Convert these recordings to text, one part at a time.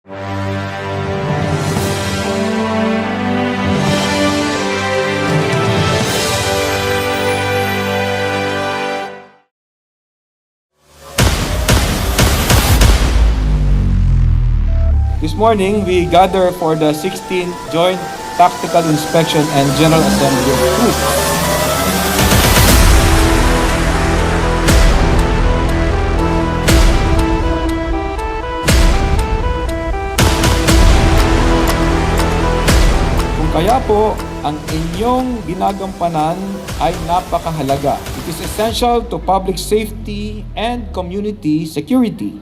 This morning, we gather for the 16th Joint Tactical Inspection and General Assembly of Troops. Kung kaya po, ang inyong ginagampanan ay napakahalaga. It is essential to public safety and community security.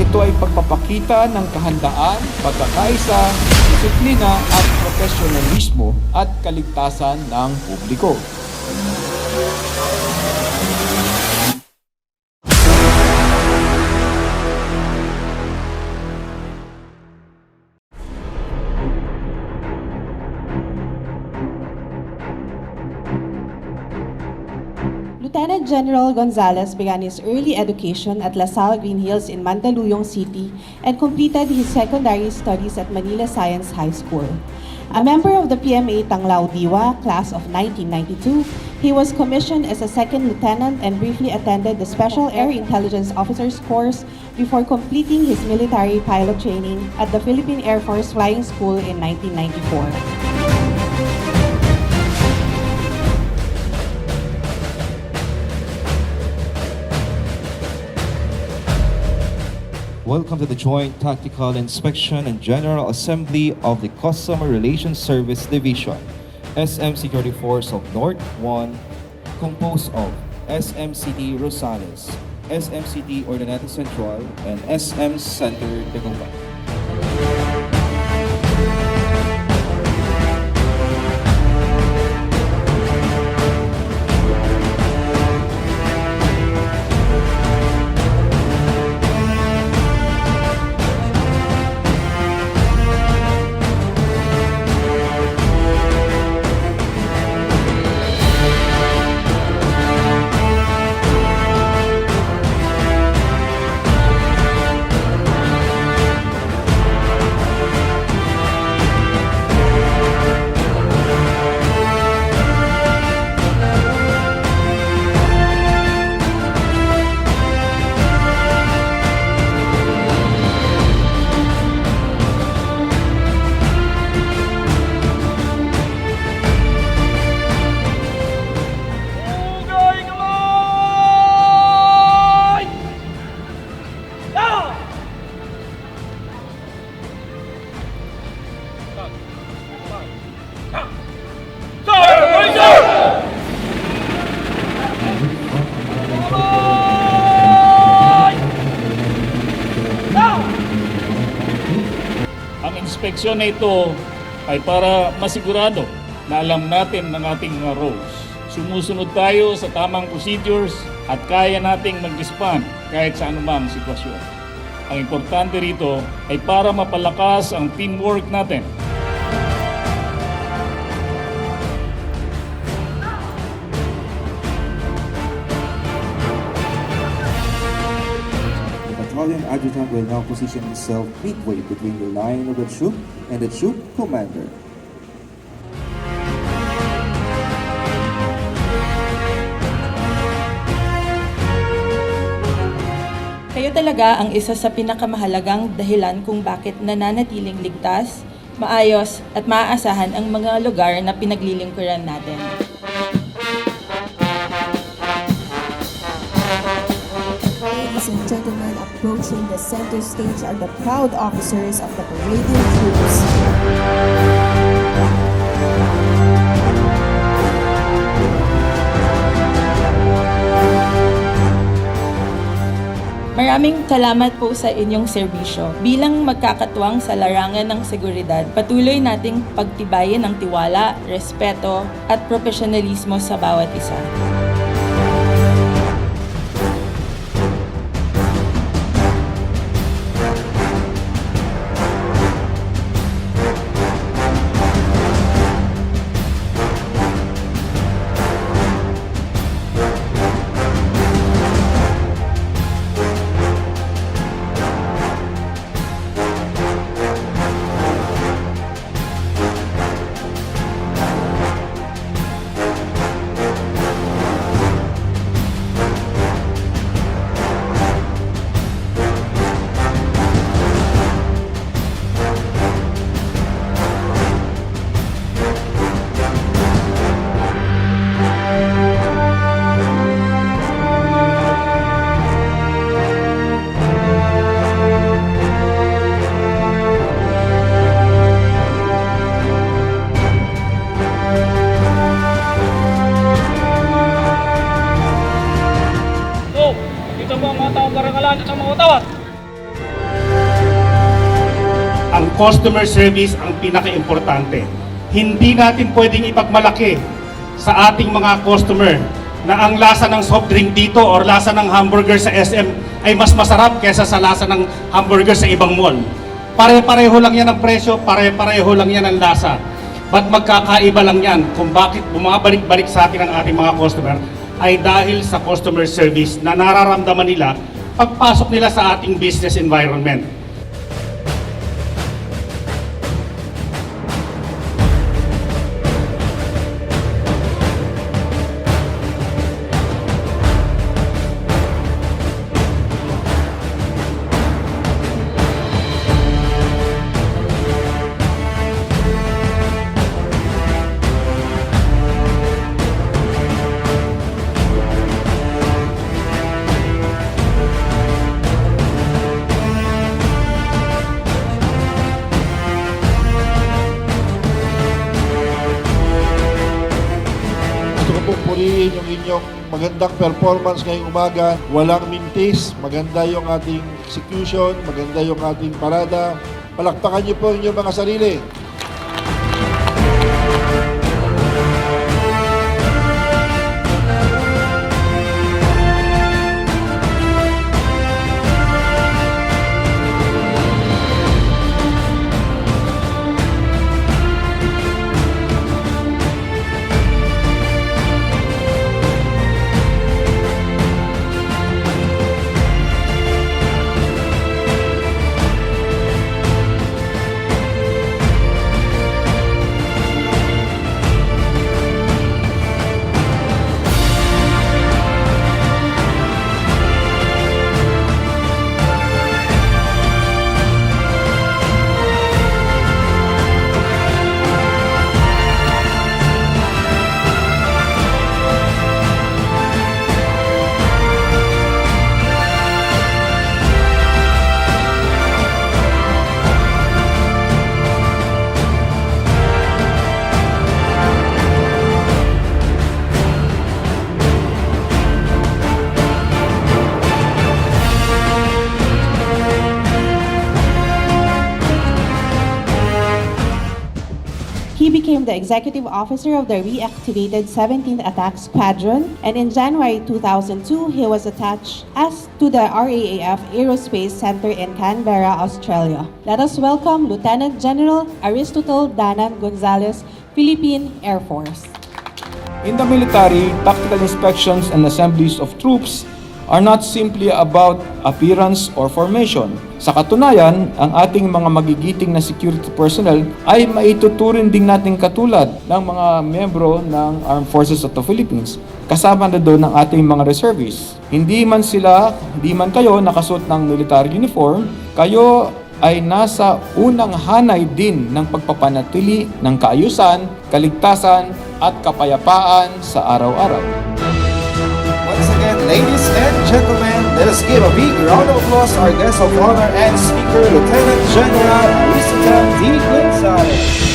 Ito ay pagpapakita ng kahandaan, pagkakaisa, disiplina at profesionalismo at kaligtasan ng publiko. Lieutenant General Gonzalez began his early education at La Salle Green Hills in Mandaluyong City and completed his secondary studies at Manila Science High School. A member of the PMA Tanglao Diwa, class of 1992, he was commissioned as a second lieutenant and briefly attended the Special Air Intelligence Officers Course before completing his military pilot training at the Philippine Air Force Flying School in 1994. Welcome to the Joint Tactical Inspection and General Assembly of the Customer Relations Service Division, SM Security Force of North 1, composed of SMCD Rosales, SMCD Ordinate Central, and SM Center Tacoma. Ang inspeksyon na ito ay para masigurado na alam natin ng ating mga roles. Sumusunod tayo sa tamang procedures at kaya nating mag-respond kahit sa anumang sitwasyon. Ang importante rito ay para mapalakas ang teamwork natin. Battalion Adjutant will now position himself midway between the line of the troop and the troop commander. Kayo talaga ang isa sa pinakamahalagang dahilan kung bakit nananatiling ligtas, maayos at maaasahan ang mga lugar na pinaglilingkuran natin. Ladies and gentlemen, approaching the center stage are the proud officers of the parading troops. Maraming salamat po sa inyong serbisyo. Bilang magkakatuwang sa larangan ng seguridad, patuloy nating pagtibayin ang tiwala, respeto at profesionalismo sa bawat isa. customer service ang pinaka-importante. Hindi natin pwedeng ipagmalaki sa ating mga customer na ang lasa ng soft drink dito or lasa ng hamburger sa SM ay mas masarap kaysa sa lasa ng hamburger sa ibang mall. Pare-pareho lang yan ang presyo, pare-pareho lang yan ang lasa. Ba't magkakaiba lang yan kung bakit bumabalik-balik sa atin ang ating mga customer ay dahil sa customer service na nararamdaman nila pagpasok nila sa ating business environment. Gusto ko pong purihin yung inyong magandang performance ngayong umaga. Walang mintis, maganda yung ating execution, maganda yung ating parada. Palakpakan niyo po inyong mga sarili. He became the executive officer of the reactivated 17th Attack Squadron, and in January 2002, he was attached as to the RAAF Aerospace Center in Canberra, Australia. Let us welcome Lieutenant General Aristotle Danan Gonzales, Philippine Air Force. In the military, tactical inspections and assemblies of troops are not simply about appearance or formation. Sa katunayan, ang ating mga magigiting na security personnel ay maituturing din natin katulad ng mga membro ng Armed Forces of the Philippines. Kasama na doon ang ating mga reservists. Hindi man kayo nakasuot ng military uniform, kayo ay nasa unang hanay din ng pagpapanatili ng kaayusan, kaligtasan at kapayapaan sa araw-araw. Once again, ladies and gentlemen, let us give a big round of applause to our guest of honor and speaker, Lieutenant General Aristotle D. Gonzales.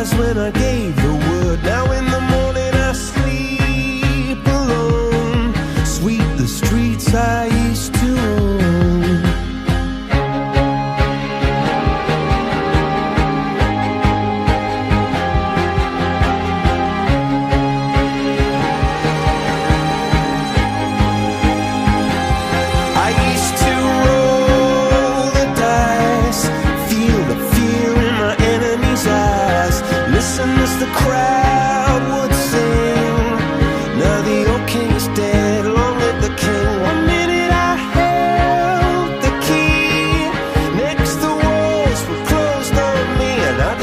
When I gave the word, now in the morning I sleep alone. Sweep the streets I used to own. I used to roll the dice, feel the fear in my enemy's eyes. Listen as the crowd would sing. Now the old king is dead, long live the king. 1 minute I held the key. Next the walls were closed on me, and I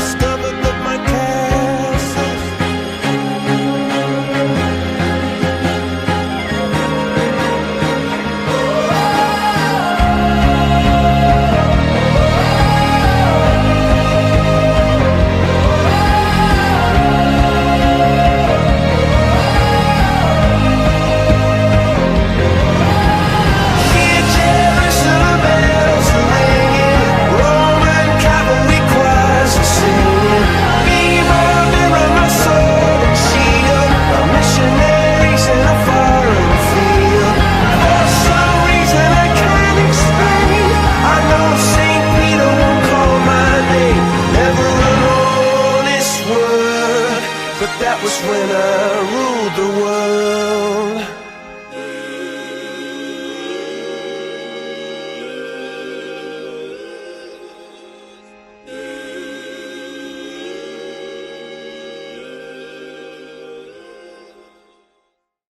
That was when I ruled the world.